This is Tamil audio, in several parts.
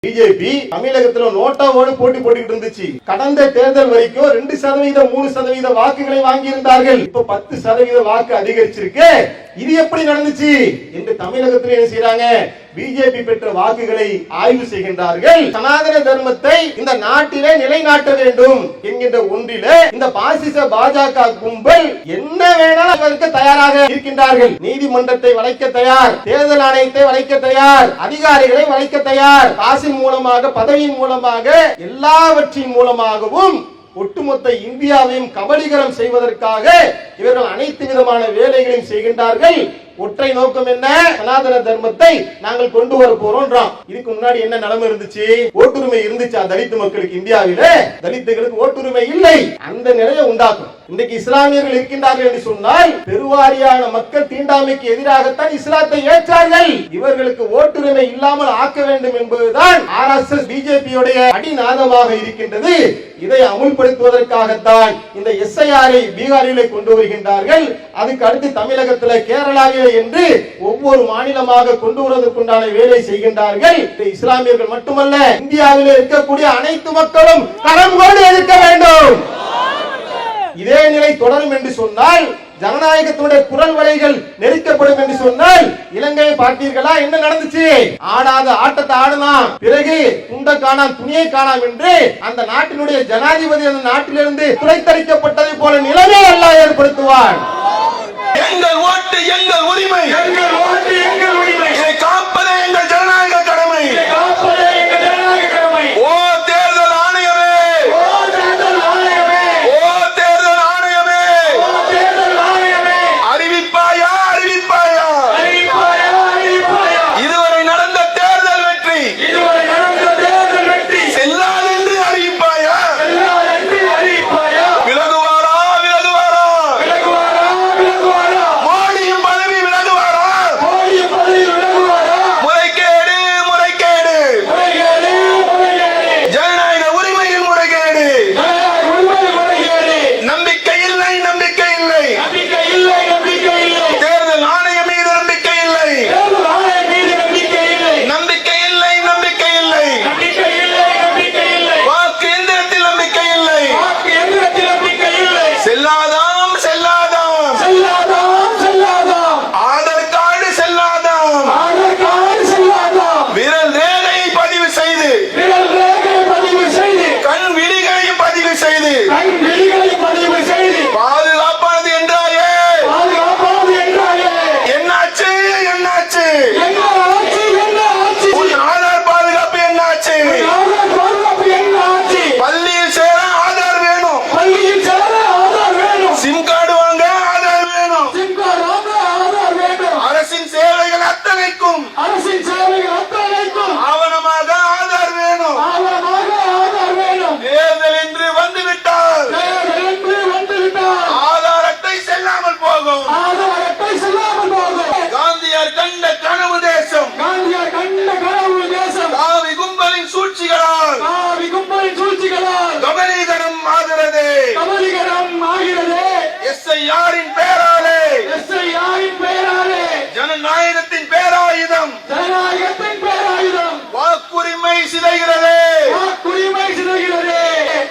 பிஜேபி தமிழகத்துல நோட்டாவோடு போட்டி போட்டுக்கிட்டு இருந்துச்சு. கடந்த தேர்தல் வரைக்கும் 2% 3% வாக்குகளை வாங்கி இருந்தார்கள். இப்ப 10% வாக்கு அதிகரிச்சிருக்கு. இது எப்படி நடந்துச்சு என்று தமிழகத்தில் என்ன செய்யறாங்க? பிஜேபி பெற்ற வாக்குகளை ஆய்வு செய்கின்றார்கள். சனாதன தர்மத்தை இந்த நாட்டிலே நிலைநாட்ட வேண்டும் என்கின்ற ஒன்றிலே இந்த பாசிச பாஜக கும்பல் என்ன வேணாலும் அதற்கு தயாராக இருக்கின்றார்கள். நீதிமன்றத்தை வளைக்க தயார், தேர்தல் ஆணையத்தை வளைக்க தயார், அதிகாரிகளை வளைக்க தயார். காசின் மூலமாக, பதவியின் மூலமாக, எல்லாவற்றின் மூலமாகவும் ஒட்டுமொத்த இந்தியாவையும் கபலீகரம் செய்வதற்காக இவர்கள் அனைத்து விதமான வேலைகளையும் செய்கின்றார்கள். ஒற்றை நோக்கம் என்ன? சனாதன தர்மத்தை நாங்கள் கொண்டு வர போறோம். இதுக்கு முன்னாடி என்ன நிலைமை இருந்துச்சு? ஓட்டுரிமை இருந்துச்சா தலித் மக்களுக்கு? இந்தியாவில தலித்துகளுக்கு ஓட்டுரிமை இல்லை. அந்த நிலையை உண்டாக்கும். இன்றைக்கு இஸ்லாமியர்கள் இருக்கின்றார்கள் என்று சொன்னால் பெருவாரியான மக்கள் தீண்டாமைக்கு எதிராகத்தான் இஸ்லாத்தை ஏற்றார்கள். இவர்களுக்கு ஓட்டுரிமை இல்லாமல் ஆக்க வேண்டும் என்பதுதான் RSS பிஜேபியுடைய அடிநாதமாக இருக்கின்றது. இதை அமுல்படுத்துவதற்காகத்தான் இந்த SIR-ஐ பீகாரிலே கொண்டு வருகின்றார்கள். அதுக்கு அடுத்து தமிழகத்தில், கேரளாவில் என்று ஒவ்வொரு மாநிலமாக கொண்டு வருவதற்குண்டான வேலை செய்கின்றார்கள். இஸ்லாமியர்கள் மட்டுமல்ல, இந்தியாவில் இருக்கக்கூடிய அனைத்து மக்களும் கரம் கொண்டு எதிர்க்க வேண்டும். இதே நிலை தொடரும் என்று சொன்னால், ஜனநாயகத்துடைய குரல் வலைகள் நெரிக்கப்படும் என்று சொன்னால், இலங்கையை பார்த்தீர்களா? என்ன நடந்துச்சு? ஆடாத ஆட்டத்தை ஆடலாம், பிறகு துண்டை காணாம், துணியை காணாம் என்று அந்த நாட்டினுடைய ஜனாதிபதி அந்த நாட்டிலிருந்து துளைத்தரிக்கப்பட்டதை போல நிலைமை அல்லாஹ் ஏற்படுத்துவான். எங்கள் ஓட்டு எங்கள் உரிமை, எங்கள் ஓட்டு எங்கள் உரிமை, இதை காப்பதே எங்கள் ஜனநாயக கடமை, காப்பதே எங்கள் ஜனநாயக கடமை. ஓ தேர்தல் ஆணையமே, ஓ தேர்தல் ஆணையமே, ஓ தேர்தல் ஆணையமே, ஓ தேர்தல் ஆணையமே, அறிவிப்பாயா அறிவிப்பாயா அறிவிப்பாயா அறிவிப்பாயா. இதுவரை நடந்த தேர்தல் வெற்றி, இதுவரை நடந்த தேர்தல் வெற்றி செல்லாது என்று அறிவிப்பாயா, செல்லாது என்று அறிவிப்பாயா. விலகுவாரா விலகுவாரா விலகுவாரா விலகுவாரா. மோடியும் பதவி விலகுவாரா, மோடியும் பதவி விலகுவாரா. முறைகேடு முறைகேடு முறைகேடு முறைகேடு. ஜனநாயக உரிமையில் முறைகேடு, ஜனநாயக உரிமையில் முறைகேடு. நம்பிக்கை இல்லை நம்பிக்கை இல்லை நம்பிக்கை இல்லை நம்பிக்கை இல்லை. தேர்தல் ஆணையம் மீது நம்பிக்கை இல்லை, தேர்தல் ஆணையம் மீது நம்பிக்கை இல்லை. நம்பிக்கை இல்லை நம்பிக்கை இல்லை நம்பிக்கை இல்லை நம்பிக்கை இல்லை. வாக்கு எந்திரத்தில் நம்பிக்கை இல்லை, வாக்கு எந்திரத்தில் நம்பிக்கை இல்லை. செல்லாதாம் செல்லாதாம் செல்லாதாம் செல்லாதாம். ஆதார் கார்டு செல்லாதாம், ஆதார் கார்டு செல்லாதாம். விரல் ரேகையை பதிவு செய்து, விரல் ரேகையை பதிவு செய்து, கண் விழிகளையும் பதிவு செய்து, கண் விழிகளையும் பதிவு செய்து. பாதுகாப்பானது என்றாயே, பாதுகாப்பானது என்றாயே. என்னாச்சு என்னாச்சு என்னாச்சு என்னாச்சு. உன் ஆதார் பாதுகாப்பு என்னாச்சு, ஆதார் பாதுகாப்பு என்னாச்சு. பள்ளியில் சேர ஆதார் வேணும், பள்ளியில் சேர ஆதார் வேணும். சிம் கார்டு வாங்க ஆதார் வேணும், சிம் கார்டு வாங்க ஆதார் வேணும். அரசின் சேவைகள் அத்தனைக்கும், அரசின் சேவைகள் அத்தனைக்கும் ஆவணமாக ஆதார் வேணும், ஆவணமாக ஆதார் வேணும். தேர்தல் என்று வந்துவிட்டால், தேர்தல் என்று வந்துவிட்டால் ஆதார் அட்டை செல்லாமல் போகும், ஆதார் அட்டை செல்லாமல் போகும். காந்தியார் கண்ட கனவு தேசம், காந்தியார் கண்ட கனவு தேசம். காவி கும்பலின் சூழ்ச்சிகளால், காவி கும்பலின் சூழ்ச்சிகளால் கபலீகரம் ஆகிறது, கபலீகரம் ஆகிறது. SIR-இன் பேராலே, SIR-இன் பேராலே ஜனநாயகத்தின் பேராயுதம், ஜனநாயகத்தின் பேராயுதம். வாக்குரிமை சிதைகிறது, வாக்குரிமை சிதைகிறது.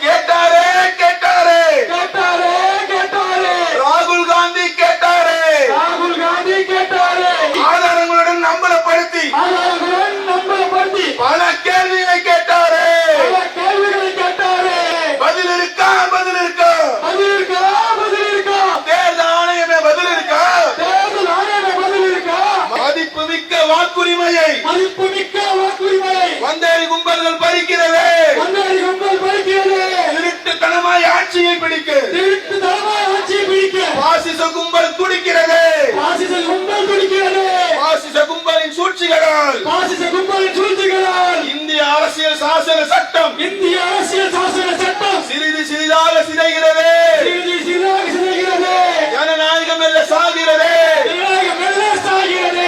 கேட்டாரே கேட்டாரே கேட்டாரே கேட்டாரே. ராகுல் காந்தி கேட்டாரே, ராகுல் காந்தி கேட்டாரே. ஆதாரங்களுடன் நம்பலப்படுத்தி, ஆதாரங்களுடன் நம்பலப்படுத்தி பல கேள்விகளை கேட்டாரே, பல கேள்விகளை கேட்டாரே. பதில் இருக்கா பதில் இருக்கா பதில் இருக்கா பதில் இருக்கா. தேர்தல் ஆணையமே பதில் இருக்கா, தேர்தல் ஆணையமே பதில் இருக்கா. மதிப்பு மிக்க வாக்குரிமையை, மதிப்பு மிக்க வாக்குரிமையை வந்தேரி கும்பல்கள் பறிக்கிறது, வந்தேரி கும்பல் பறிக்கிறது. திருட்டுத்தனமாய் ஆட்சியை பிடிக்க, திருட்டுத்தனமாய் ஆட்சியை பிடிக்க பாசிச கும்பல் துடிக்கிறது, பாசிச கும்பல் துடிக்கிறது. பாசிச கும்பலின் சூழ்ச்சிகளால், பாசிச கும்பலின் சூழ்ச்சிகளால் இந்திய அரசியல் சாசன சட்டம், இந்திய அரசியல் சாசன சட்டம் சிறிது சிறிதாக சிதைகிறது, சிறிது சிறிதாக சிதைகிறது. ஜனநாயகம் எல்ல சாகிறது, ஜனநாயகம் எல்ல சாகிறது.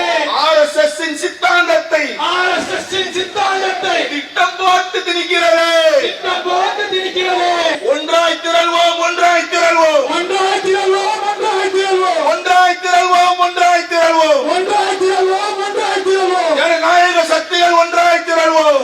RSS-இன் சித்தாந்தத்தை, RSS-இன் சித்தாந்தத்தை திட்டம் போட்டு திணிக்கிறது, திட்டம் போட்டு திணிக்கிறது. ஒன்றாய் திரள்வோம் ஒன்றாய் திரள்வோம் ஒன்றாய் திரள்வோம் ஒன்றாய் திரள்வோம் ஒன்றாய் திரள்வோம் ஒன்றாய் திரள்வோம் ஒன்றாய் திரள்வோம் ஒன்றாய் திரள்வோம். ஜனநாயக சக்திகள் ஒன்றாய் திரள்வோம்.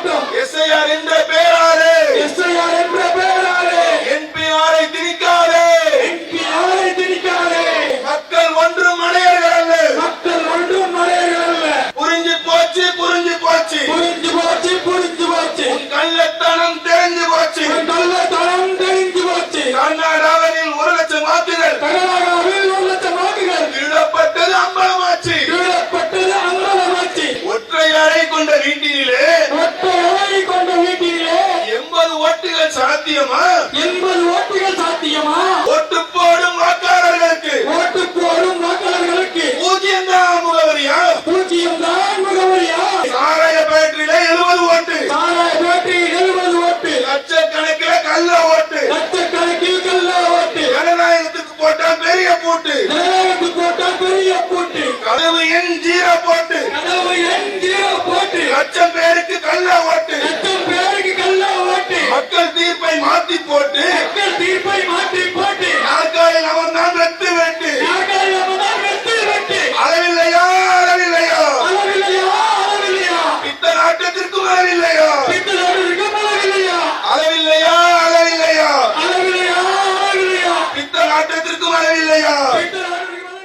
மாட்டோம். எஸ்ஐஆர் என்ற பெயராலே எஸ்ஐஆர் என்ற பெயராலே என்பிஆரை திணிக்காதே. என்பிஆரை திணிக்காதே. மக்கள் ஒன்றும் மடையர்கள் அல்ல. மக்கள் ஒன்றும் மடையர்கள் அல்ல. புரிஞ்சு போச்சு, புரிஞ்சு போச்சு. புரிஞ்சு போச்சு, புரிஞ்சு போச்சு. உன் கள்ளத்தனம் தெரிஞ்சு போச்சு. உன் கள்ளத்தனம் தெரிஞ்சு போச்சு. கர்நாடகாவில் 1 லட்சம் வாக்குகள், கர்நாடகாவில் 1 லட்சம் வாக்குகள் திருடப்பட்டது அம்பலமாச்சு. திருடப்பட்டது அம்பலமாச்சு. ஒற்றை அறை கொண்ட வீட்டிலே ஒற்றை அறை கொண்ட வீட்டிலே 80 ஓட்டுகள் சாத்தியமா? 80 ஓட்டுகள் சாத்தியமா? ஓட்டு போடும் வாக்காளர்களுக்கு ஓட்டு போடும் வாக்காளர்களுக்கு 0 தான் முகவரியா? 0 தான் முகவரியா? சாராய பேட்டரியில 70 ஓட்டு, சாராய பேட்டரி 70 ஓட்டு, லட்சக்கணக்கில் கள்ள ஓட்டு, லட்சக்கணக்கில் கள்ள ஓட்டு, ஜனநாயகத்துக்கு போட்டா பெரிய பூட்டு, ஜனநாயகத்துக்கு போட்டா பெரிய பூட்டு, கதவு எண் 0 போட்டு, கதவு எண் 0 போட்டு, லட்சம் பேருக்கு கள்ள ஓட்டு, லட்சம் பேருக்கு கள்ள ஓட்டு, மக்கள் தீர்ப்பை மாத்தி போட்டு, மக்கள் தீர்ப்பை மாற்றி போட்டு, நாற்காலில் அமர்ந்தான் வெட்டு வெட்டு. நாங்கள் நம்மதான் வெற்றி வெற்றி. அளவில்லையா, அளவில்லையா? அளவில்லையா, அளவில்லையா? பித்த நாட்டத்திற்கும் அளவில்லையா? பித்தளைக்கு அளவில்லையா? அளவில்லையா, அளவில்லையா? அளவில்லையா, அளவில்லையா? பித்த நாட்டத்திற்கும் அளவில்லையா? பித்தளைக்கு அளவில்லையா?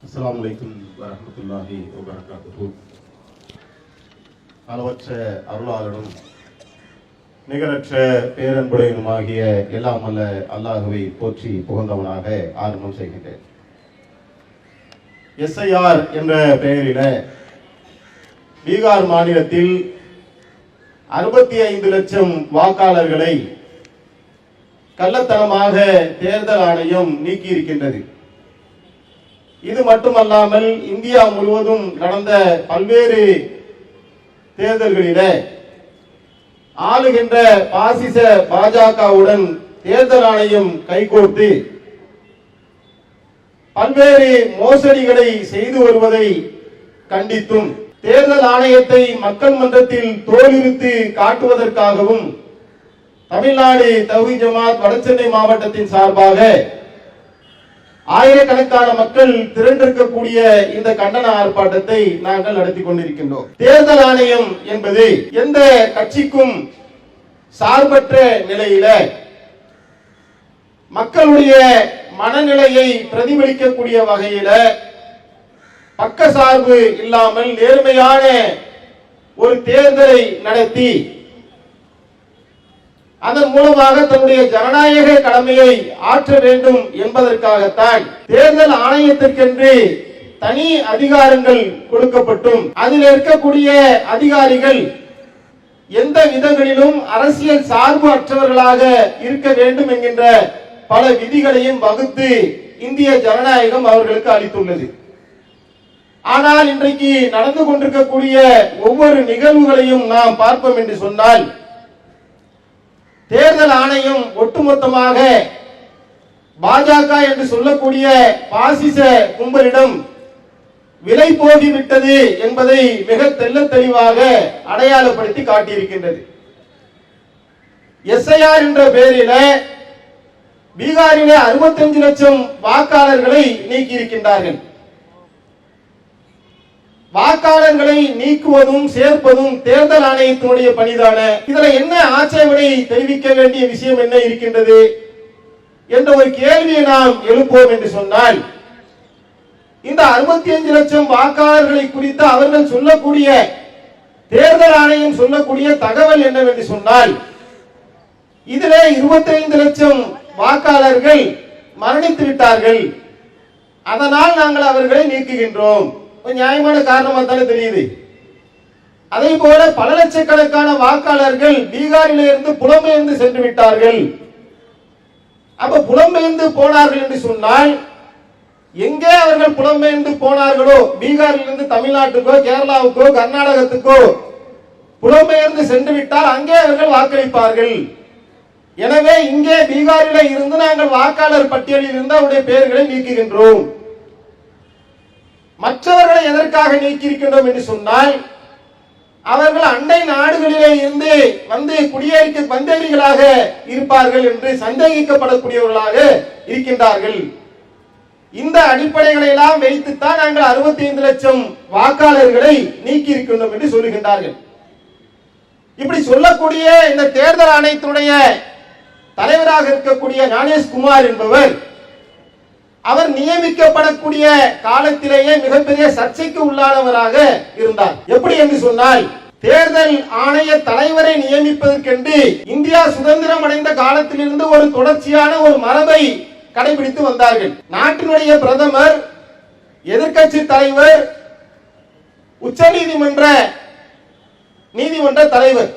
அஸ்ஸலாமு அலைக்கும் வரஹ்மத்துல்லாஹி வபரகாத்துஹு. அளவற்ற அருளாளனும் நிகரற்ற பேரன்புடையனுமாகிய எல்லாம் அல்ல அல்லாஹுவை போற்றி புகழ்ந்தவனாக ஆரம்பம் செய்கின்றேன். எஸ்ஐஆர் என்ற பெயரில பீகார் மாநிலத்தில் 65 லட்சம் வாக்காளர்களை கள்ளத்தனமாக தேர்தல் ஆணையம் நீக்கியிருக்கின்றது. இது மட்டுமல்லாமல் இந்தியா முழுவதும் நடந்த பல்வேறு தேர்தல்களில ஆளுகின்ற பாசிச பாஜகவுடன் தேர்தல் ஆணையம் கைகோர்த்து பல்வேறு மோசடிகளை செய்து வருவதை கண்டித்தும் தேர்தல் ஆணையத்தை மக்கள் மன்றத்தில் தோலுரித்து காட்டுவதற்காகவும் தமிழ்நாடு தௌஹீத் ஜமாத் வடசென்னை மாவட்டத்தின் சார்பாக ஆயிரக்கணக்கான மக்கள் திரண்டிருக்கக்கூடிய இந்த கண்டன ஆர்ப்பாட்டத்தை நாங்கள் நடத்தி கொண்டிருக்கின்றோம். தேர்தல் ஆணையம் என்பது எந்த கட்சிக்கும் சார்பற்ற நிலையில மக்களுடைய மனநிலையை பிரதிபலிக்கக்கூடிய வகையில பக்கசார்பு இல்லாமல் நேர்மையான ஒரு தேர்தலை நடத்தி அதன் மூலமாக தன்னுடைய ஜனநாயக கடமையை ஆற்ற வேண்டும் என்பதற்காகத்தான் தேர்தல் ஆணையத்திற்கென்று தனி அதிகாரங்கள் கொடுக்கப்பட்டும் அதில் இருக்கக்கூடிய அதிகாரிகள் எந்த விதங்களிலும் அரசியல் சார்பு அற்றவர்களாக இருக்க வேண்டும் என்கின்ற பல விதிகளையும் வகுத்து இந்திய ஜனநாயகம் அவர்களுக்கு அளித்துள்ளது. ஆனால் இன்றைக்கு நடந்து கொண்டிருக்கக்கூடிய ஒவ்வொரு நிகழ்வுகளையும் நாம் பார்ப்போம் என்று சொன்னால் தேர்தல் ஆணையம் ஒட்டுமொத்தமாக பாஜக என்று சொல்லக்கூடிய பாசிச கும்பலிடம் விலை போகிவிட்டது என்பதை மிக தெள்ளத் தெளிவாக அடையாளப்படுத்தி காட்டியிருக்கின்றது. எஸ்ஐஆர் என்ற பெயரில பீகாரிலே 65 லட்சம் வாக்காளர்களை நீக்கியிருக்கின்றார்கள். வாக்காளர்களை நீக்குவதும் சேர்ப்பதும் தேர்தல் ஆணையத்தினுடைய பணிதான. இதுல என்ன ஆட்சேபனை தெரிவிக்க வேண்டிய விஷயம் என்ன இருக்கின்றது என்ற ஒரு கேள்வியை நாம் எழுப்போம் என்று சொன்னால் இந்த 65 லட்சம் வாக்காளர்களை குறித்து அவர்கள் சொல்லக்கூடிய தேர்தல் ஆணையம் சொல்லக்கூடிய தகவல் என்னவென்று சொன்னால் இதிலே 25 லட்சம் வாக்காளர்கள் மரணித்து விட்டார்கள், அதனால் நாங்கள் அவர்களை நீக்குகின்றோம். நியாயமான காரணமா தானே தெரியுது. அதே போல பல லட்சக்கணக்கான வாக்காளர்கள் பீகாரில் இருந்து புலம்பெயர்ந்து சென்று விட்டார்கள். அப்ப புலம்பெயர்ந்து போனார்கள் என்று சொன்னால் எங்கே அவர்கள் புலம்பெயர்ந்து போனார்களோ பீகாரில் இருந்து தமிழ்நாட்டுக்கோ கேரளாவுக்கோ கர்நாடகத்துக்கோ புலம்பெயர்ந்து சென்று விட்டால் அங்கே அவர்கள் வாக்களிப்பார்கள். எனவே இங்கே பீகாரில இருந்து நாங்கள் வாக்காளர் பட்டியலில் இருந்து அவருடைய பெயர்களை நீக்குகின்றோம். மற்றவர்களை எதற்காக நீக்கியிருக்கின்றோம் என்று சொன்னால் அவர்கள் அண்டை நாடுகளிலே இருந்து வந்து குடியேறிக்க வந்தேரிகளாக இருப்பார்கள் என்று சந்தேகிக்கப்படக்கூடியவர்களாக இருக்கின்றார்கள். இந்த அடிப்படைகளை எல்லாம் வைத்துத்தான் நாங்கள் 65 லட்சம் வாக்காளர்களை நீக்கி இருக்கின்றோம் என்று சொல்லுகின்றார்கள். இப்படி சொல்லக்கூடிய இந்த தேர்தல் ஆணையத்தினுடைய தலைவராக இருக்கக்கூடிய ஞானேஷ்குமார் என்பவர் அவர் நியமிக்கப்படக்கூடிய காலத்திலேயே மிகப்பெரிய சர்ச்சைக்கு உள்ளானவராக இருந்தார். எப்படி என்று சொன்னால், தேர்தல் ஆணைய தலைவரை நியமிப்பதற்கென்று இந்தியா சுதந்திரம் அடைந்த காலத்திலிருந்து ஒரு தொடர்ச்சியான ஒரு மரபை கடைபிடித்து வந்தார்கள். நாட்டினுடைய பிரதமர், எதிர்க்கட்சி தலைவர், உச்ச நீதிமன்ற தலைவர்,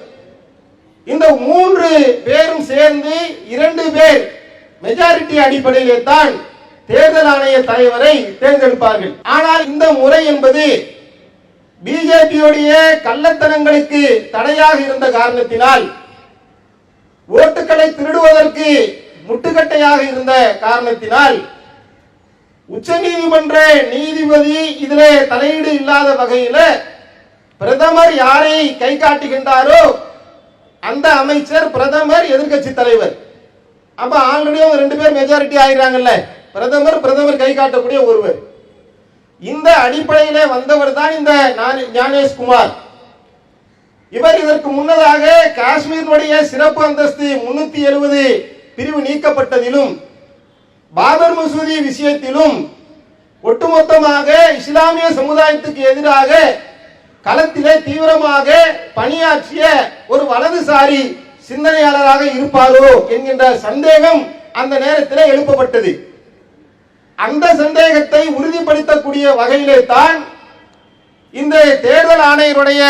இந்த 3 பேரும் சேர்ந்து 2 பேர் மெஜாரிட்டி அடிப்படையிலே தான் தேர்தல் ஆணைய தலைவரை தேர்ந்தெடுப்பார்கள். ஆனால் இந்த முறை என்பது பிஜேபியுடைய கள்ளத்தனங்களுக்கு தடையாக இருந்த காரணத்தினால், ஓட்டுகளை திருடுவதற்கு முட்டுக்கட்டையாக இருந்த காரணத்தினால், உச்ச நீதிமன்ற நீதிபதி இதிலே தலையீடு இல்லாத வகையில பிரதமர் யாரை கை காட்டுகின்றாரோ அந்த அமைச்சர் பிரதமர், எதிர்க்கட்சி தலைவர். அப்ப ஆல்ரெடி 2 பேர் மெஜாரிட்டி ஆகிறாங்கல்ல, பிரதமர் கை காட்டக்கூடிய ஒருவர். இந்த அடிப்படையிலே வந்தவர் தான் இந்த ஞானேஷ்குமார். இவர் இதற்கு முன்னதாக காஷ்மீருடைய சிறப்பு அந்தஸ்து 370 பிரிவு நீக்கப்பட்டதிலும், பாபர் மசூதி விஷயத்திலும் ஒட்டுமொத்தமாக இஸ்லாமிய சமுதாயத்துக்கு எதிராக களத்திலே தீவிரமாக பணியாற்றிய ஒரு வலதுசாரி சிந்தனையாளராக இருப்பாரோ என்கின்ற சந்தேகம் அந்த நேரத்தில் எழுப்பப்பட்டது. அந்த சந்தேகத்தை உறுதிப்படுத்தக்கூடிய வகையிலே தான் இந்த தேர்தல் ஆணையருடைய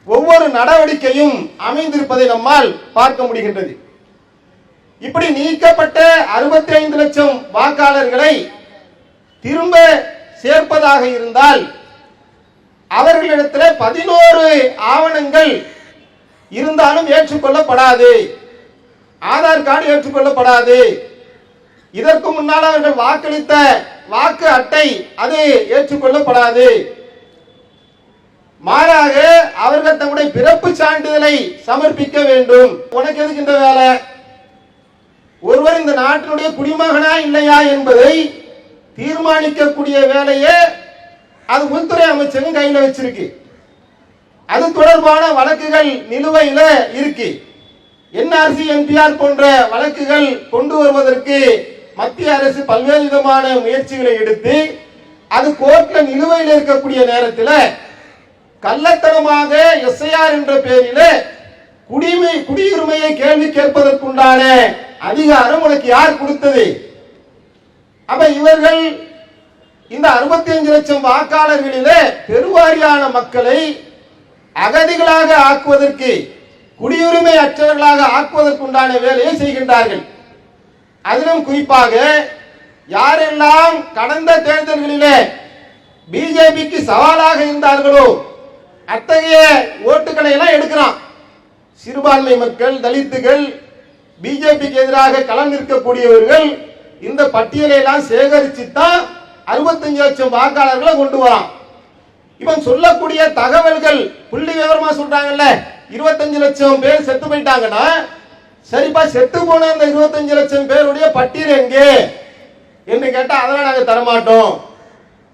ஒவ்வொரு நடவடிக்கையும் அமைந்திருப்பதை நம்மால் பார்க்க முடிகின்றது. இப்படி நீக்கப்பட்ட 65 லட்சம் வாக்காளர்களை திரும்ப சேர்ப்பதாக இருந்தால் அவர்களிடத்தில் 11 ஆவணங்கள் இருந்தாலும் ஏற்றுக்கொள்ளப்படாது. ஆதார் கார்டு ஏற்றுக்கொள்ளப்படாது. இதற்கு முன்னால் அவர்கள் வாக்களித்த வாக்கு அட்டை அது ஏற்றுக்கொள்ளப்படாது. மாறாக அவர்கள் தங்களுடைய பிறப்பு சான்றிதழை சமர்ப்பிக்க வேண்டும். உனக்கு எதுக்கு இந்த வேலை? ஒருவர் இந்த நாட்டினுடைய குடிமகனா இல்லையா என்பதை தீர்மானிக்கக்கூடிய வேலையை அது உள்துறை அமைச்சகம் கையில் வச்சிருக்கு. அது தொடர்பான வழக்குகள் நிலுவையில் இருக்கு. என்ஆர்சி, என்பிஆர் போன்ற வழக்குகள் கொண்டு வருவதற்கு மத்திய அரசு பல்வேறு விதமான முயற்சிகளை எடுத்து அது கோர்ட்ல நிலுவையில் இருக்கக்கூடிய நேரத்தில் கள்ளத்தனமாக எஸ்ஐஆர் என்ற பெயரில் குடியுரிமையை கேள்வி கேட்பதற்குண்டான அதிகாரம் உனக்கு யார் கொடுத்தது? அப்ப இவர்கள் இந்த 65 லட்சம் வாக்காளர்களிலே பெருவாரியான மக்களை அகதிகளாக ஆக்குவதற்கு, குடியுரிமை அற்றவர்களாக ஆக்குவதற்குண்டான வேலையை செய்கின்றார்கள். அதிலும் குறிப்பாக யாரெல்லாம் கடந்த தேர்தல்களிலே பிஜேபிக்கு சவாலாக இருந்தார்களோ அத்தகைய ஓட்டுகளை எல்லாம் எடுக்கிறான். சிறுபான்மை மக்கள், தலித்துகள், பிஜேபிக்கு எதிராக களம் நிற்கக்கூடியவர்கள், இந்த பட்டியலை எல்லாம் சேகரிச்சு தான் 65 லட்சம் வாக்காளர்களை கொண்டு வரான். இவன் சொல்லக்கூடிய தகவல்கள் புள்ளி விவரமா சொல்றாங்கல்ல, 25 லட்சம் பேர் செத்து போயிட்டாங்கன்னா, சரிப்பா செத்து போன அந்த 25 லட்சம் பேருடைய பட்டியல் எங்கே என்று கேட்டா அதெல்லாம் நாங்க தரமாட்டோம்.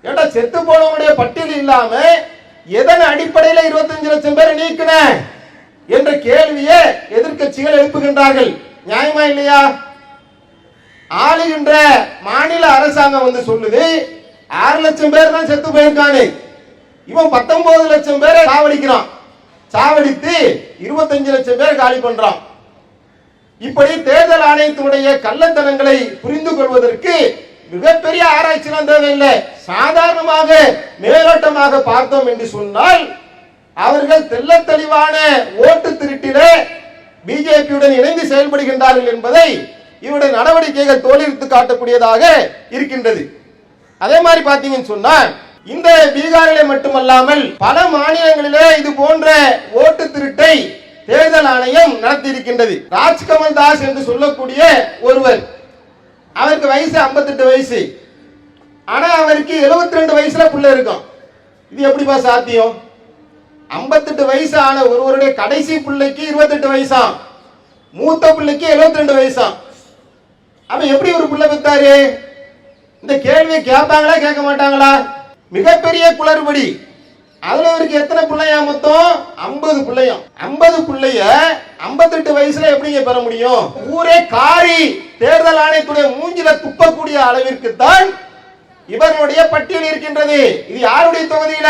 கேட்டா செத்து போனவனுடைய பட்டியல் இல்லாம எதன் அடிப்படையில் 25 லட்சம் பேரை நீக்கின என்ற கேள்வியை எதிர்க்கட்சிகள் எழுப்புகின்றார்கள். நியாயமா இல்லையா? ஆளுகின்ற மாநில அரசாங்கம் வந்து சொல்லுது 6 லட்சம் பேர் தான் செத்து போயிருக்கானு. இவன் 19 லட்சம் பேரை சாவடிக்கிறான். சாவடித்து 25 லட்சம் பேர் காலி பண்றான். இப்படி தேர்தல் ஆணையத்தினுடைய கள்ளத்தனங்களை புரிந்து கொள்வதற்கு மிகப்பெரிய ஆராய்ச்சிலாம் தேவையில்லை. சாதாரணமாக மேலோட்டமாக பார்த்தோம் என்று சொன்னால் அவர்கள் தெள்ள தெளிவான ஓட்டு திருட்டிலே பிஜேபியுடன் இணைந்து செயல்படுகின்றார்கள் என்பதை இவருடைய நடவடிக்கைகள் தோலித்து காட்டக்கூடியதாக இருக்கின்றது. அதே மாதிரி பாத்தீங்கன்னு சொன்னா இந்த பீகாரிலே மட்டுமல்லாமல் பல மாநிலங்களிலே இது போன்ற ஓட்டு திருட்டை தேர்தல் ஆணையம் நடத்தி இருக்கின்றது. ராஜ்கமல் தாஸ் என்று சொல்லக்கூடிய ஒருவர், அவருக்கு வயசு 58 வயசு. ஆனா அவருக்கு 72 வயசுல புள்ள இருக்கும். இது எப்படிப்பா சாத்தியம்? 58 வயசு ஆன ஒருவருடைய கடைசி பிள்ளைக்கு 28 வயசாம், மூத்த பிள்ளைக்கு 72 வயசாம். அவன் எப்படி ஒரு பிள்ளை பெற்றாரு? இந்த கேள்வியை கேட்பாங்களா கேட்க மாட்டாங்களா? மிகப்பெரிய குளறுபடி. அதுல இவருக்கு எத்தனை பிள்ளையா மொத்தம்? 50 பிள்ளையும். 50 பிள்ளைய 58 வயசுல எப்படிங்க பெற முடியும்? ஊரே காரி தேர்தல் ஆணையத்துடைய மூஞ்சில துப்பக்கூடிய அளவிற்கு தான் இவர்களுடைய பட்டியல் இருக்கின்றது. இது யாருடைய தொகுதியில?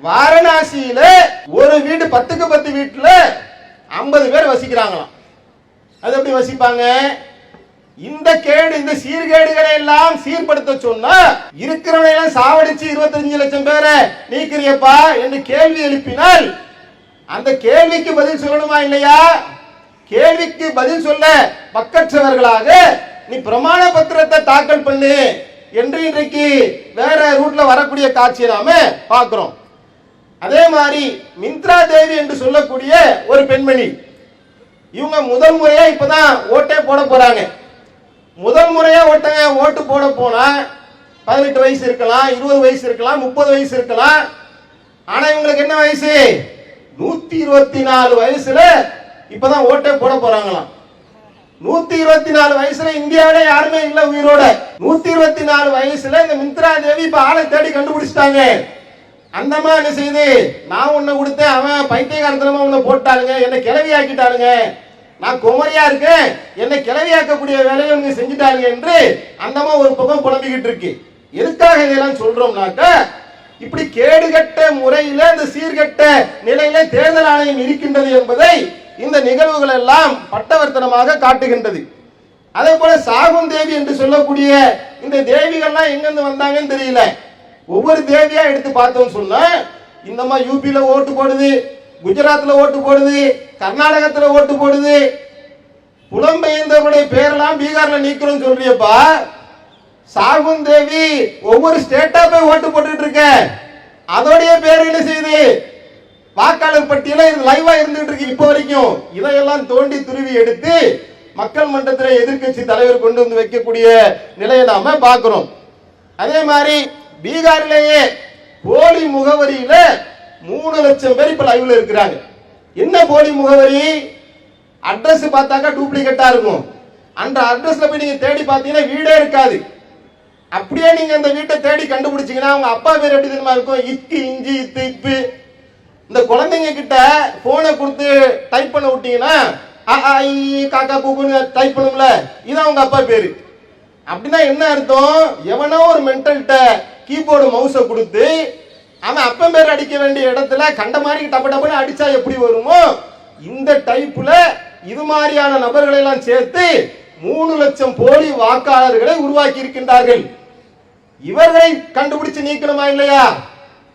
வாரணாசியில ஒரு வீடு 10க்கு 10 வீட்டுல 50 பேர் வசிக்கிறாங்களாம். அது எப்படி வசிப்பாங்க? இந்த சீர்கேடுகளை எல்லாம் சீர்படுத்த சொன்னா இருக்கிறவனை எல்லாம் சாவடிச்சு 25 லட்சம் பேரை நீக்கிறியப்பா என்று கேள்வி எழுப்பினால் அந்த கேள்விக்கு பதில் சொல்லணுமா இல்லையா? கேள்விக்கு பதில் சொல்ல பக்கற்றவர்களாக நீ பிரமாண பத்திரத்தை தாக்கல் பண்ணு என்று இன்றைக்கு வேற ரூட்ல வரக்கூடிய காட்சியை நாம பார்க்கிறோம். அதே மாதிரி மித்ரா தேவி என்று சொல்லக்கூடிய ஒரு பெண்மணி, இவங்க முதல் முறையா இப்பதான் ஓட்டே போட போறாங்க. முதல் முறையா ஓட்டு போட போனா 18 வயசு இருக்கலாம், 20 வயசு இருக்கலாம், 30 வயசு இருக்கலாம். ஆனா இவங்களுக்கு என்ன வயசு? 124 வயசுல இப்பதான் ஓட்டே போட போறாங்களாம். 124 வயசுல இந்தியாவில யாருமே இல்ல உயிரோட. 124 வயசுல இந்த மித்ரா தேவி இப்ப ஆளை தேடி கண்டுபிடிச்சிட்டாங்க. அந்த மாதிரி என்ன செய்யுது? நான் உன்னை கொடுத்தேன், அவன் பைத்தியகாரத்தனமா உன்னை போட்டானுங்க, என்னை கிளவி ஆக்கிட்டானுங்க, நான் குமரியா இருக்கேன், என்னை கிளவியாக்கக்கூடிய வேலையை இவங்க செஞ்சுட்டாங்க என்று அந்தமா ஒரு பக்கம் புலம்பிக்கிட்டு இருக்கு. எதுக்காக இதெல்லாம் சொல்றோம்னாக்க, இப்படி கேடுகட்ட முறையில இந்த சீர்கட்ட நிலையில தேர்தல் ஆணையம் இருக்கின்றது என்பதை இந்த நிகழ்வுகள் எல்லாம் பட்டவர்த்தனமாக காட்டுகின்றது. அதே போல சாகுன் தேவி என்று சொல்லக்கூடிய இந்த தேவிகள்லாம் எங்கிருந்து வந்தாங்கன்னு தெரியல. ஒவ்வொரு தேவியா எடுத்து பார்த்தோம் சொன்னா இந்த மாதிரி யூபியில ஓட்டு போடுது, குஜராத்ல ஓட்டு போடுது, கர்நாடகத்துல ஓட்டு போடுது, புலம்பெயர்ந்தவருடைய பேரெல்லாம் பீகார்ல நீக்கிறோம் சொல்றியப்பா. சாகுன் தேவி ஒவ்வொரு ஸ்டேட்டா போய் ஓட்டு போட்டுட்டு இருக்க, அதோடைய பேர் என்ன செய்யுது? வாக்காளர் பட்டியல லைவா இருந்துட்டு இருக்கு இப்ப வரைக்கும். இதையெல்லாம் தோண்டி துருவி எடுத்து மக்கள் மன்றத்தில் எதிர்கட்சி தலைவர் கொண்டு வந்து வைக்கக்கூடிய நிலையை நாம பார்க்கிறோம். அதே மாதிரி பீகாரிலேயே போலி முகவரியில 3 லட்சம் பேர் இப்ப லைவ்ல இருக்கிறாங்க. என்ன போலி முகவரி? அட்ரஸ் பார்த்தாக்கா டூப்ளிகேட்டா இருக்கும். அந்த அட்ரஸ்ல போய் நீங்க தேடி பார்த்தீங்கன்னா வீடே இருக்காது. அப்படியே நீங்க அந்த வீட்டை தேடி கண்டுபிடிச்சீங்கன்னா அவங்க அப்பா பேர் எப்படி தெரியுமா இருக்கும்? இக்கு இஞ்சி இத்து இப்பு. இந்த குழந்தைங்க கிட்ட போனை கொடுத்து டைப் பண்ண விட்டீங்கன்னா காக்கா கூக்குன்னு டைப் பண்ணும்ல, இதான் அவங்க அப்பா பேரு. அப்படின்னா என்ன அர்த்தம்? எவனோ ஒரு மென்டல்கிட்ட கீபோர்டு மவுஸை கொடுத்து அவன் அப்பன் பேர் அடிக்க வேண்டிய இடத்துல கண்ட மாதிரி டப்பு டப்புன்னு அடிச்சா எப்படி வருமோ இந்த டைப்ல இது மாதிரியான நபர்களை எல்லாம் சேர்த்து 3 லட்சம் போலி வாக்காளர்களை உருவாக்கி இருக்கின்றார்கள். இவர்களை கண்டுபிடிச்சு நீக்கணுமா இல்லையா?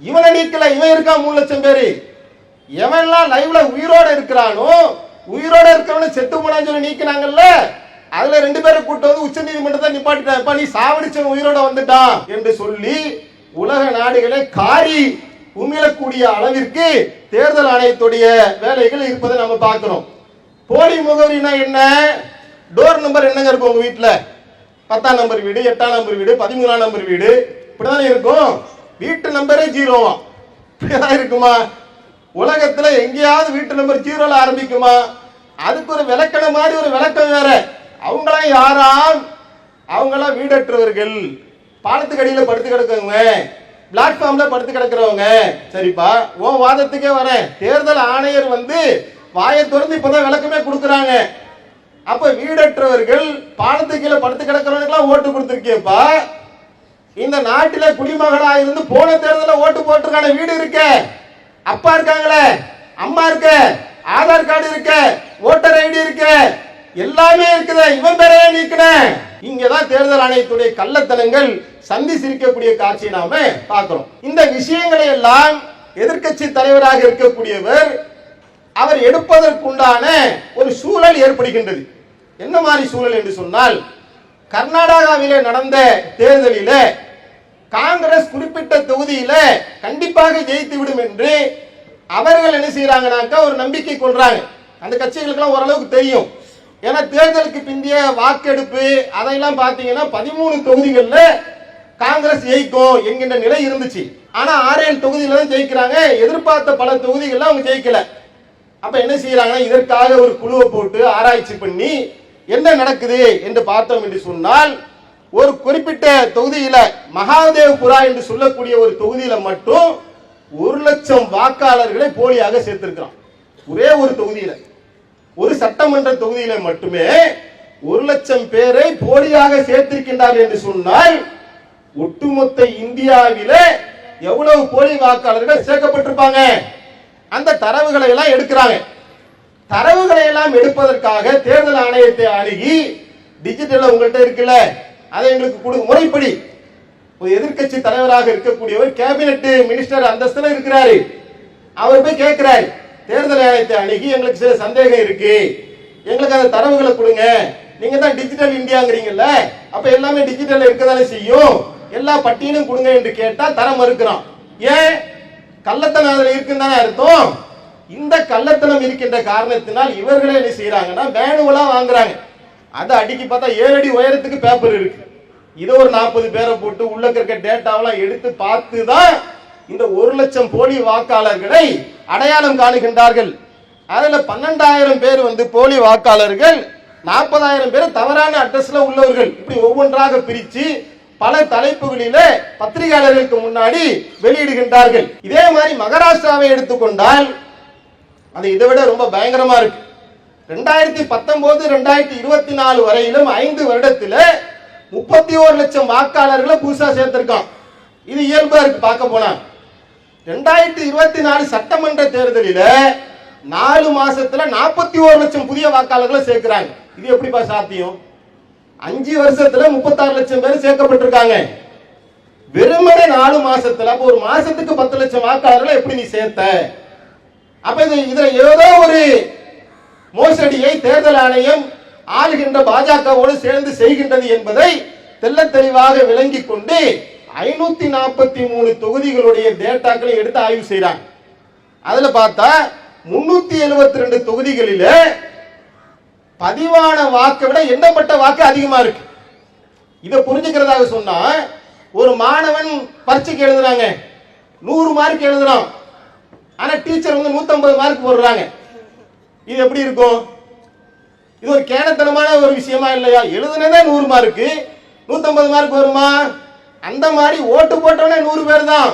இவனை நீக்கல, இவன் இருக்கான் 3 லட்சம் பேரு. எவன்லாம் லைவ்ல உயிரோட இருக்கிறானோ, உயிரோட இருக்கிறவன செத்து போனான்னு சொல்லி நீக்கினாங்கல்ல, அதுல 2 பேரை கூட்டு வந்து உச்ச நீதிமன்றத்தை நிப்பாட்டிட்டான். நீ சாவடிச்சவன் உயிரோட வந்துட்டான் என்று சொல்லி உலக நாடுகளை காரி உமிழக்கூடிய அளவிற்கு தேர்தல் ஆணையத்துடைய வேலைகள் இருப்பதை நம்ம பார்க்கிறோம். போலி முகவரினா என்ன? டோர் நம்பர் என்னங்க இருக்கும் உங்க வீட்டுல? 10ஆம் நம்பர் வீடு, 8ஆம் நம்பர் வீடு, 13ஆம் நம்பர் வீடு, இப்படிதானே இருக்கும். வீட்டு நம்பரே 0வா? இப்படிதான் இருக்குமா? உலகத்துல எங்கேயாவது வீட்டு நம்பர் 0ல ஆரம்பிக்குமா? அதுக்கு ஒரு விளக்கண மாதிரி ஒரு விளக்கம் வேற. அவங்களாம் யாராம்? அவங்களாம் வீடற்றவர்கள், பாலத்துக்கு அடியில படுத்து கிடக்குறவங்க, பிளாட்ஃபார்ம்ல படுத்து கிடக்கிறவங்க. சரிப்பா, உன் வாதத்துக்கே வரேன். தேர்தல் ஆணையர் வந்து வாயை திறந்து இப்பதான் விளக்கமே கொடுக்குறாங்க. அப்ப வீடற்றவர்கள், பாலத்துக்கு கீழே படுத்து கிடக்கிறவங்களுக்குலாம் ஓட்டு கொடுத்துருக்கியப்பா. இந்த நாட்டில குடிமகனா இருந்து போன தேர்தலில் ஓட்டு போட்டிருக்கான வீடு இருக்க, அப்பா இருக்காங்களே, அம்மா இருக்க, ஆதார் கார்டு இருக்க, ஓட்டர் ஐடி இருக்க, எல்லாமே இருக்குது. இவன் பேரையே நீக்கின. இங்கதான் தேர்தல் ஆணையத்துடைய கள்ளத்தனங்கள் சந்தி சிரிக்கக்கூடிய காட்சியை நாம பார்க்கிறோம். இந்த விஷயங்களை எல்லாம் எதிர்க்கட்சி தலைவராக இருக்கக்கூடியவர் அவர் எடுப்பதற்குண்டான ஒரு சூழல் ஏற்படுகின்றது. என்ன மாதிரி சூழல் என்று சொன்னால், கர்நாடகாவிலே நடந்த தேர்தலில் காங்கிரஸ் குறிப்பிட்ட தொகுதியில கண்டிப்பாக ஜெயித்து விடும் என்று அவர்கள் என்ன செய்யறாங்கனாக்கா ஒரு நம்பிக்கை கொள்றாங்க. அந்த கட்சிகளுக்கெல்லாம் ஓரளவுக்கு தெரியும். ஏன்னா தேர்தலுக்கு பிந்தைய வாக்கெடுப்பு அதையெல்லாம் பார்த்தீங்கன்னா 13 தொகுதிகளில் காங்கிரஸ் ஜெயிக்கும் என்கின்ற நிலை இருந்துச்சு. ஆனா 6-7 தொகுதியில தான் ஜெயிக்கிறாங்க. எதிர்பார்த்த பல தொகுதிகளில் அவங்க ஜெயிக்கல. அப்ப என்ன செய்யறாங்கன்னா இதற்காக ஒரு குழுவை போட்டு ஆராய்ச்சி பண்ணி என்ன நடக்குது என்று பார்த்தோம் என்று சொன்னால், ஒரு குறிப்பிட்ட தொகுதியில மகாதேவ்புரா என்று சொல்லக்கூடிய ஒரு தொகுதியில மட்டும் 1,00,000 வாக்காளர்களை போலியாக சேர்த்திருக்கிறான். ஒரே ஒரு தொகுதியில, ஒரு சட்டமன்ற தொகுதியில மட்டுமே 1,00,000 பேரை போலியாக சேர்த்திருக்கின்றார்கள் என்று சொன்னால் ஒட்டுமொத்த இந்தியாவிலே எவ்வளவு போலி வாக்காளர்கள் சேர்க்கப்பட்டிருப்பாங்க? அந்த தரவுகளை எல்லாம் எடுக்கிறாங்க. தரவுகளை எல்லாம் எடுப்பதற்காக தேர்தல் ஆணையத்தை அணுகி டிஜிட்டல் உங்கள்கிட்ட இருக்குல்ல, அதை எங்களுக்கு கொடு, முறைப்படி ஒரு எதிர்க்கட்சி தலைவராக இருக்கக்கூடியவர் கேபினெட் மினிஸ்டர் அந்தஸ்துல இருக்கிறாரு, அவர் போய் கேட்கிறாரு தேர்தல் ஆணையத்தை அணுகி எங்களுக்கு சில சந்தேகம் இருக்கு, எங்களுக்கு அந்த தரவுகளை கொடுங்க, நீங்க தான் டிஜிட்டல் இந்தியாங்கிறீங்கல்ல, அப்ப எல்லாமே டிஜிட்டல் இருக்கதானே செய்யும், எல்லா பட்டியலும் கொடுங்க என்று கேட்டா தர மறுக்கிறான். ஏன்? கள்ளத்தனம் அதுல இருக்குன்னு தானே அர்த்தம். இந்த கள்ளத்தனம் இருக்கின்ற காரணத்தினால் இவர்களே என்ன செய்யறாங்கன்னா மேனுவலா வாங்குறாங்க. அதை அடிக்கி பார்த்தா 7 அடி உயரத்துக்கு பேப்பர் இருக்கு. இதை ஒரு 40 பேரை போட்டு உள்ள இருக்க டேட்டாவெல்லாம் எடுத்து பார்த்து தான் இந்த 1,00,000 போலி வாக்காளர்களை அடையாளம் காணுகின்றார்கள். அதுல 12,000 பேர் போலி வாக்காளர்கள், 40,000 பேர் தவறான அட்ரஸ்ல உள்ளவர்கள். இப்படி ஒவ்வொன்றாக பிரிச்சு பல தலைப்புகளிலே பத்திரிகையாளர்களுக்கு முன்னாடி வெளியிடுகின்றார்கள். இதே மாதிரி மகாராஷ்டிராவை எடுத்துக்கொண்டால் அது இதை விட ரொம்ப பயங்கரமா இருக்கு. 2019 2024 வரையிலும் 5 வருடத்துல 31,00,000 வாக்காளர்களை புதுசா சேர்த்திருக்கான். இது இயல்பா இருக்கு பார்க்க போனா. 2024 சட்டமன்ற தேர்தலில 4 மாசத்துல 41,00,000 புதிய வாக்காளர்களை சேர்க்கிறாங்க. இது எப்படிப்பா சாத்தியம்? 5 வருஷத்துல 36,00,000 பேர் சேர்க்கப்பட்டிருக்காங்க. வெறுமனே 4 மாசத்துல, அப்ப ஒரு மாசத்துக்கு 10,00,000 வாக்காளர்களை எப்படி நீ சேர்த்த? அப்ப இதுல ஏதோ ஒரு மோசடியை தேர்தல் ஆணையம் ஆளுகின்ற பாஜகவோடு சேர்ந்து செய்கின்றது என்பதை தெள்ள தெளிவாக விளங்கி கொண்டு 543 தொகுதிகளுடைய டேட்டாக்களை எடுத்து ஆய்வு செய்யறாங்க. அதுல பார்த்தா 372 தொகுதிகளில பதிவான வாக்கை விட எண்ணப்பட்ட வாக்கு அதிகமா இருக்கு. இதை புரிஞ்சுக்கிறதாக சொன்னா, ஒரு மாணவன் பரீட்சைக்கு எழுதுறாங்க, 100 மார்க் எழுதுறான், ஆனா டீச்சர் 150 மார்க் போடுறாங்க. இது எப்படி இருக்கும்? இது ஒரு கேனத்தனமான ஒரு விஷயமா இல்லையா? எழுதுனதே 100 மார்க்கு, 150 மார்க் வருமா? அந்த மாதிரி ஓட்டு போட்டவனே 100 பேர் தான்,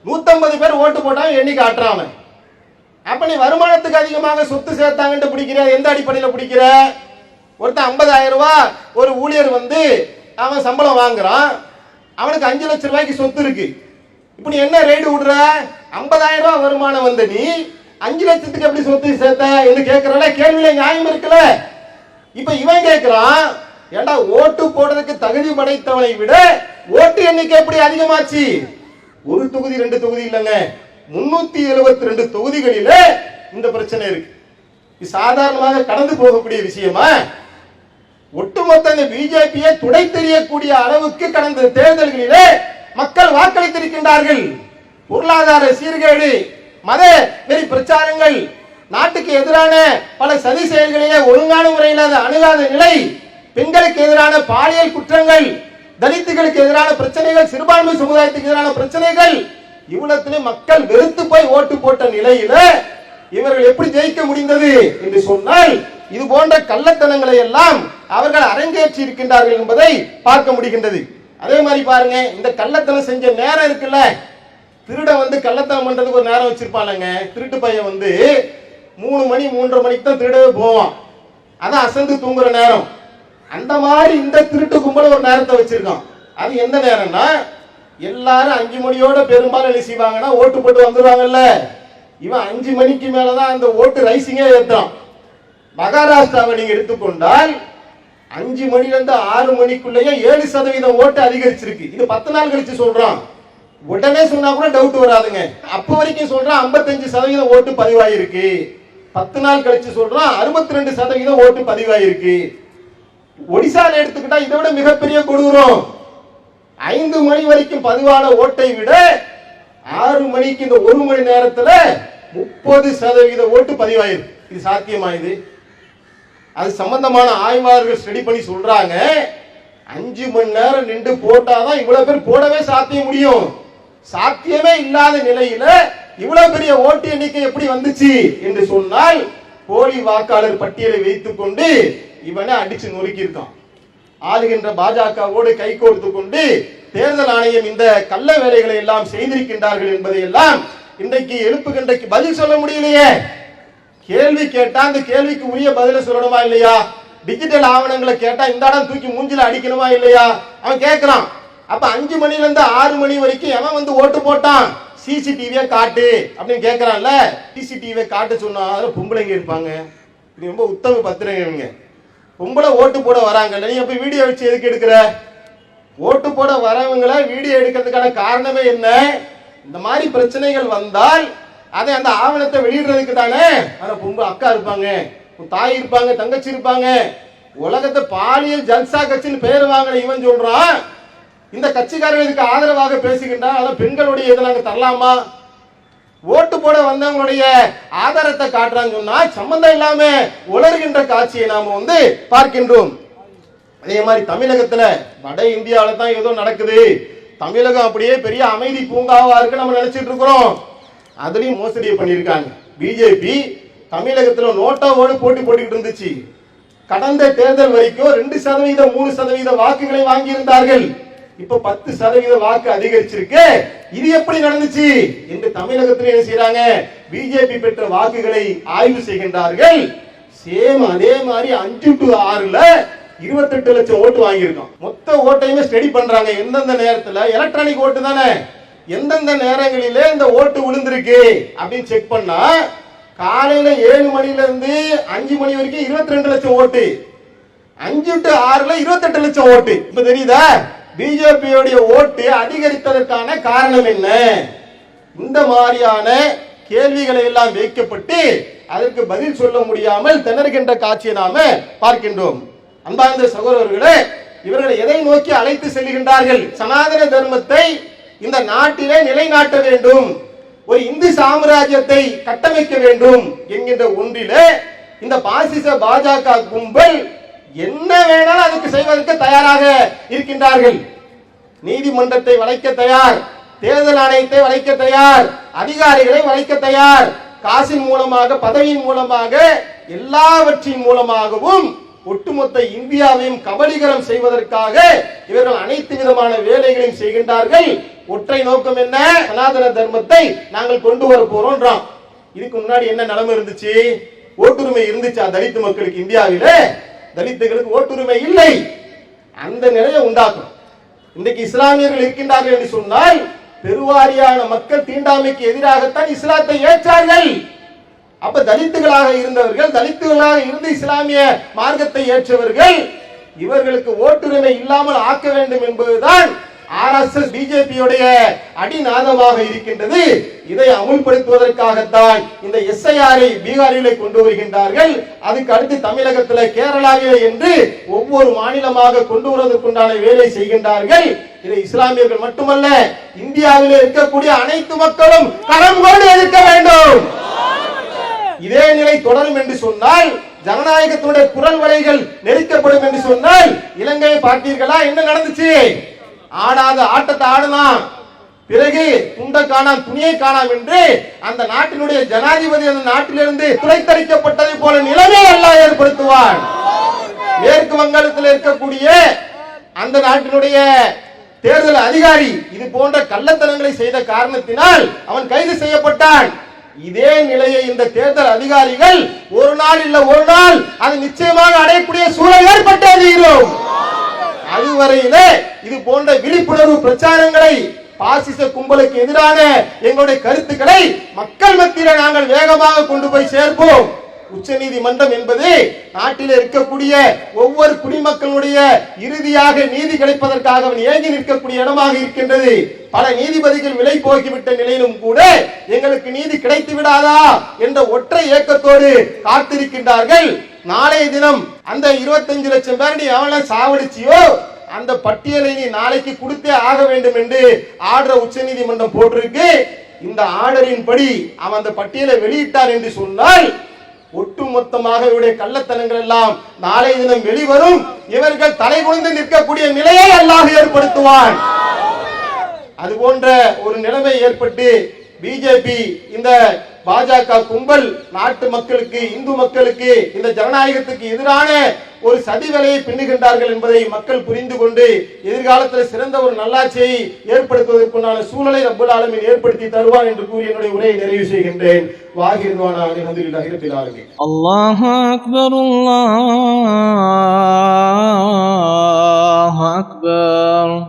150 பேர் ஓட்டு போட்டான் எண்ணி காட்டுறான். அப்ப நீ வருமானத்துக்கு அதிகமாக சொத்து சேர்த்தாங்கன்னு பிடிக்கிற, எந்த அடிப்படையில் பிடிக்கிற? ஒருத்தன் 50,000 ரூபாய் ஒரு ஊழியர் அவன் சம்பளம் வாங்குறான், அவனுக்கு 5 லட்சம் ரூபாய்க்கு சொத்து இருக்கு. இப்ப நீ என்ன ரேடு விடுற? 50,000 ரூபாய் வருமானம் நீ 5 லட்சத்துக்கு எப்படி சொத்து சேர்த்த என்று கேட்கறல, கேள்வியில நியாயம் இருக்குல்ல. இப்ப இவன் கேட்கிறான், ஏண்டா ஓட்டு போடுறதுக்கு தகுதி படைத்தவனை விட ஓட்டு எண்ணிக்கை எப்படி அதிகமாச்சு? ஒரு தொகுதி 2 தொகுதி இல்லைங்க, 372 தொகுதிகளில இந்த பிரச்சனை இருக்கு. இது சாதாரணமாக கடந்து போகக்கூடிய விஷயமா? ஒட்டுமொத்த பிஜேபியை துடை தெரியக்கூடிய அளவுக்கு கடந்த தேர்தல்களிலே மக்கள் வாக்களித்திருக்கின்றார்கள். பொருளாதார சீர்கேடு, மத வெறி பிரச்சாரங்கள், நாட்டுக்கு எதிரான பல சதி செயல்களிலே ஒழுங்கான முறையில் அணுகாத நிலை, பெண்களுக்கு எதிரான பாலியல் குற்றங்கள், தலித்துகளுக்கு எதிரான பிரச்சனைகள், சிறுபான்மை சமுதாயத்துக்கு எதிரான பிரச்சனைகள், இவ்வளத்திலே மக்கள் வெறுத்து போய் ஓட்டு போட்ட நிலையில இவர்கள் எப்படி ஜெயிக்க முடிந்தது என்று சொன்னால், இது போன்ற கள்ளத்தனங்களை எல்லாம் அவர்கள் அரங்கேற்றி இருக்கின்றார்கள் என்பதை பார்க்க முடிகின்றது. அதே மாதிரி பாருங்க, இந்த கள்ளத்தனம் செஞ்ச நேரம் இருக்குல்ல, திருட கள்ளத்தனம் பண்றதுக்கு ஒரு நேரம் வச்சிருப்பாங்க. திருட்டு பையன் 3 மணி 3:30 மணிக்கு தான் திருடவே போவான், அதான் அசந்து தூங்குற நேரம். அந்த மாதிரி இந்த திருட்டு கும்பல ஒரு நேரத்தை வச்சிருக்கான். அது எந்த நேரம்னா, எல்லாரும் 5 மணியோட பெரும்பாலும் என்ன செய்வாங்கன்னா ஓட்டு போட்டு வந்துருவாங்கல்ல. இவன் 5 மணிக்கு மேலதான் அந்த ஓட்டு ரைசிங்கே ஏற்றான். மகாராஷ்டிராவை நீங்க எடுத்துக்கொண்டால் 5 மணில இருந்து 6 மணிக்குள்ளேயே 7% ஓட்டு அதிகரிச்சிருக்கு. இது 10 நாள் கழிச்சு சொல்றான், உடனே சொன்னா கூட டவுட் வராதுங்க. அப்ப வரைக்கும் சொல்றான் 55% ஓட்டு பதிவாயிருக்கு, 10 நாள் கழிச்சு சொல்றான் 62% ஓட்டு பதிவாயிருக்கு. ஒடிசால எடுத்துக்கிட்டா இதை விட மிகப்பெரிய கொடூரம். 5 மணி வரைக்கும் பதிவான ஓட்டை விட 6 மணிக்கு இந்த 1 மணி நேரத்துல 30% ஓட்டு பதிவாயிருக்கு. இது சாத்தியமா? இது அது சம்பந்தமான ஆய்வாளர்கள் ஸ்டடி பண்ணி சொல்றாங்க, 5 மணி நேரம் நின்று போட்டாதான் இவ்வளவு பேர் போடவே சாத்திய முடியும். சாத்தியமே இல்லாத நிலையில இவ்வளவு பெரிய ஓட்டு எண்ணிக்கை எப்படி வந்துச்சு என்று சொன்னால், போலி வாக்காளர் பட்டியலை வைத்துக் கொண்டு இவனை அடிச்சு நொறுக்கி இருக்கான். ஆளுகின்ற பாஜகவோடு கைகோர்த்து கொண்டு தேர்தல் ஆணையம் இந்த கள்ள வேலைகளை எல்லாம் செய்திருக்கின்றார்கள் என்பதை எல்லாம் இன்றைக்கு எழுப்புகின்ற பதில் சொல்ல முடியலையே. கேள்வி கேட்டா அந்த கேள்விக்கு உரிய பதில சொல்லணுமா இல்லையா? டிஜிட்டல் ஆவணங்களை கேட்டா இந்த இடம் தூக்கி மூஞ்சில அடிக்கணுமா இல்லையா? அவன் கேட்கிறான். அப்ப 5 மணில இருந்து 6 மணி வரைக்கும் எவன் வந்து ஓட்டு போட்டான், சிசிடிவியை காட்டு அப்படின்னு கேட்கறான்ல. சிசிடிவியை காட்ட சொன்னா அதுல பொம்பளைங்க இருப்பாங்க. இது ரொம்ப உத்தம பத்திரங்க. பொம்பளை ஓட்டு போட வராங்கல்ல, நீ போய் வீடியோ வச்சு எதுக்கு எடுக்கிற? ஓட்டு போட வரவங்களை வீடியோ எடுக்கிறதுக்கான காரணமே என்ன? இந்த மாதிரி பிரச்சனைகள் வந்தால் அதை அந்த ஆவணத்தை வெளியிடுறதுக்கு தானே. ஆனா பொம்பளை அக்கா இருப்பாங்க, தாய் இருப்பாங்க, தங்கச்சி இருப்பாங்க. உலகத்தை பாலியல் ஜல்சா கட்சின்னு பெயர் வாங்கின இவன் சொல்றான், இந்த கட்சிக்காரர்கள் இதுக்கு ஆதரவாக பேசுகின்றான். அதான் பெண்களுடைய இதை நாங்க தரலாமா? ஓட்டு போட வந்தவங்களுடைய ஆதாரத்தை காட்டுறான்னு சொன்னா சம்பந்தம் இல்லாம உலர்கின்ற காட்சியை நாம வந்து பார்க்கின்றோம். அதே மாதிரி தமிழகத்துல வட இந்தியாவில தான் ஏதோ நடக்குது, தமிழகம் அப்படியே பெரிய அமைதி பூங்காவா இருக்கு நம்ம நினைச்சிட்டு இருக்கிறோம். அதுலயும் மோசடியை பண்ணியிருக்காங்க. பிஜேபி தமிழகத்துல நோட்டாவோடு போட்டி போட்டுக்கிட்டு இருந்துச்சு. கடந்த தேர்தல் வரைக்கும் 2% 3% வாக்குகளை வாங்கி இருந்தார்கள். இப்ப 10% வாக்கு அதிகரிச்சிருக்கு. இது எப்படி நடந்துச்சு என்று தமிழகத்தில் என்ன செய்யறாங்க, பிஜேபி பெற்ற வாக்குகளை ஆய்வு செய்கின்றார்கள். சேம் அதே மாதிரி 5 to 6ல 28 லட்சம் ஓட்டு வாங்கியிருக்கோம். மொத்த ஓட்டையுமே ஸ்டடி பண்றாங்க. எந்தெந்த நேரத்துல எலக்ட்ரானிக் ஓட்டு தானே, எந்தெந்த நேரங்களிலே இந்த ஓட்டு விழுந்திருக்கு அப்படின்னு செக் பண்ணா காலையில 7 மணில இருந்து 5 மணி வரைக்கும் 22 லட்சம் ஓட்டு, 5 to 6ல 28 லட்சம் ஓட்டு. இப்ப தெரியுதா பிஜேபியோடைய ஓட்டு அதிகரித்ததற்கான காரணம் என்ன? இந்த மாதிரியான கேள்விகளை எல்லாம் வைக்கப்பட்டு அதற்கு பதில் சொல்ல முடியாமல் திணறுகின்ற காட்சியை நாம பார்க்கின்றோம். அன்பார்ந்த சகோதரர்களே, இவர்கள் எதை நோக்கி அழைத்து செல்கின்றார்கள்? சனாதன தர்மத்தை இந்த நாட்டிலே நிலைநாட்ட வேண்டும், ஒரு இந்து சாம்ராஜ்யத்தை கட்டமைக்க வேண்டும் என்கின்ற ஒன்றிலே இந்த பாசிச பாஜக கும்பல் என்ன வேணாலும் அதுக்கு செய்வதற்கு தயாராக இருக்கின்றார்கள். நீதிமன்றத்தை வளைக்க தயார், தேர்தல் ஆணையத்தை வளைக்க தயார், அதிகாரிகளை வளைக்க தயார். காசின் மூலமாக, பதவியின் மூலமாக, எல்லாவற்றின் மூலமாகவும் ஒட்டுமொத்த இந்தியாவையும் கபலீகரம் செய்வதற்காக இவர்கள் அனைத்து விதமான வேலைகளையும் செய்கின்றார்கள். ஒற்றை நோக்கம் என்ன? சனாதன தர்மத்தை நாங்கள் கொண்டு வர போறோம். இதுக்கு முன்னாடி என்ன நிலைமை இருந்துச்சு? ஓட்டுரிமை இருந்துச்சா தலித் மக்களுக்கு? இந்தியாவிலே தலித்துகளுக்கு ஓட்டுரிமை இல்லை. அந்த நிலையை உண்டாக்கும். இன்றைக்கு இஸ்லாமியர்கள் இருக்கின்றார்கள் என்று சொன்னால் பெருவாரியான மக்கள் தீண்டாமைக்கு எதிராகத்தான் இஸ்லாத்தை ஏற்றார்கள். அப்ப தலித்துகளாக இருந்தவர்கள், தலித்துகளாக இருந்து இஸ்லாமிய மார்க்கத்தை ஏற்றவர்கள், இவர்களுக்கு ஓட்டுரிமை இல்லாமல் ஆக்க வேண்டும் என்பதுதான் ஆர்எஸ்எஸ் பிஜேபியுடைய அடிநாதமாக இருக்கின்றது. இதை அமுல்படுத்துவதற்காகத்தான் இந்த எஸ்ஐஆரை பீகாரிலே கொண்டு வருகின்றார்கள். அதுக்கு அடுத்து தமிழகத்தில், கேரளாவிலே என்று ஒவ்வொரு மாநிலமாக கொண்டு வருவதற்குண்டான வேலை செய்கின்றார்கள். இதை இஸ்லாமியர்கள் மட்டுமல்ல, இந்தியாவிலே இருக்கக்கூடிய அனைத்து மக்களும் கரம் கொண்டு எதிர்க்க வேண்டும். இதே நிலை தொடரும் என்று சொன்னால், ஜனநாயகத்தினுடைய குரல் வலைகள் நெரிக்கப்படும் என்று சொன்னால், இலங்கையை பார்த்தீர்களா? என்ன நடந்துச்சு? ஆடாத ஆட்டத்தை ஆடுனான், பிறகு துண்டை காணாம் துணியை காணாம் என்று அந்த நாட்டினுடைய ஜனாதிபதி அந்த நாட்டிலிருந்து துளைத்தரிக்கப்பட்டதை போல நிலைமை எல்லாம் ஏற்படுத்துவான். மேற்கு வங்காளத்தில் இருக்கக்கூடிய அந்த நாட்டினுடைய தேர்தல் அதிகாரி இது போன்ற கள்ளத்தனங்களை செய்த காரணத்தினால் அவன் கைது செய்யப்பட்டான். இதே நிலையை இந்த தேர்தல் அதிகாரிகள் ஒரு நாள் இல்ல ஒரு நாள் அது நிச்சயமாக அடையக்கூடிய சூழல் ஏற்பட்டே தீரும். அதுவரையிலே இது போன்ற விழிப்புணர்வு பிரச்சாரங்களை, பாசிச கும்பலுக்கு எதிரான எங்களுடைய கருத்துக்களை மக்கள் மத்தியில நாங்கள் வேகமாக கொண்டு போய் சேர்ப்போம். உச்ச நீதிமன்றம் என்பது நாட்டில் இருக்கக்கூடிய ஒவ்வொரு குடிமக்களுடைய இறுதியாக நீதி கிடைப்பதற்காக ஏங்கி நிற்கக்கூடிய இடமாக இருக்கின்றது. பல நீதிபதிகள் விலை போகிவிட்ட நிலையிலும் கூட எங்களுக்கு நீதி கிடைத்து விடாதா என்ற ஒற்றை ஏக்கத்தோடு காத்திருக்கின்றார்கள். நாளைய தினம் அந்த 25 லட்சம் பேர் நீ அவனை சாவடிச்சியோ அந்த பட்டியலை நீ நாளைக்கு கொடுத்தே ஆக வேண்டும் என்று ஆர்டர் உச்ச நீதிமன்றம் போட்டிருக்கு. இந்த ஆர்டரின் படி அவன் அந்த பட்டியலை வெளியிட்டார் என்று சொன்னால் ஒட்டுமொத்தமாக இவருடைய கள்ளத்தனங்கள் எல்லாம் நாளைய தினம் வெளிவரும். இவர்கள் தலை குனிந்து நிற்கக்கூடிய நிலையை அல்லாஹ் ஏற்படுத்துவான். அது போன்ற ஒரு நிலைமை ஏற்பட்டு பிஜேபி இந்த பாஜக கும்பல் நாட்டு மக்களுக்கு, இந்து மக்களுக்கு, இந்த ஜனநாயகத்துக்கு எதிரான ஒரு சதி வேலையை பின்னுகின்றார்கள் என்பதை மக்கள் புரிந்து கொண்டு எதிர்காலத்தில் சிறந்த ஒரு நல்லாட்சியை ஏற்படுத்துவதற்குண்டான சூழலை ரப்பல் ஆலமீன் ஏற்படுத்தி தருவார் என்று கூறி என்னுடைய உரையை நிறைவு செய்கின்றேன். வாகிர்வானா அல்ஹம்துலில்லாஹி ரப்பில் ஆலமீன். அல்லாஹு அக்பர், அல்லாஹு அக்பர்.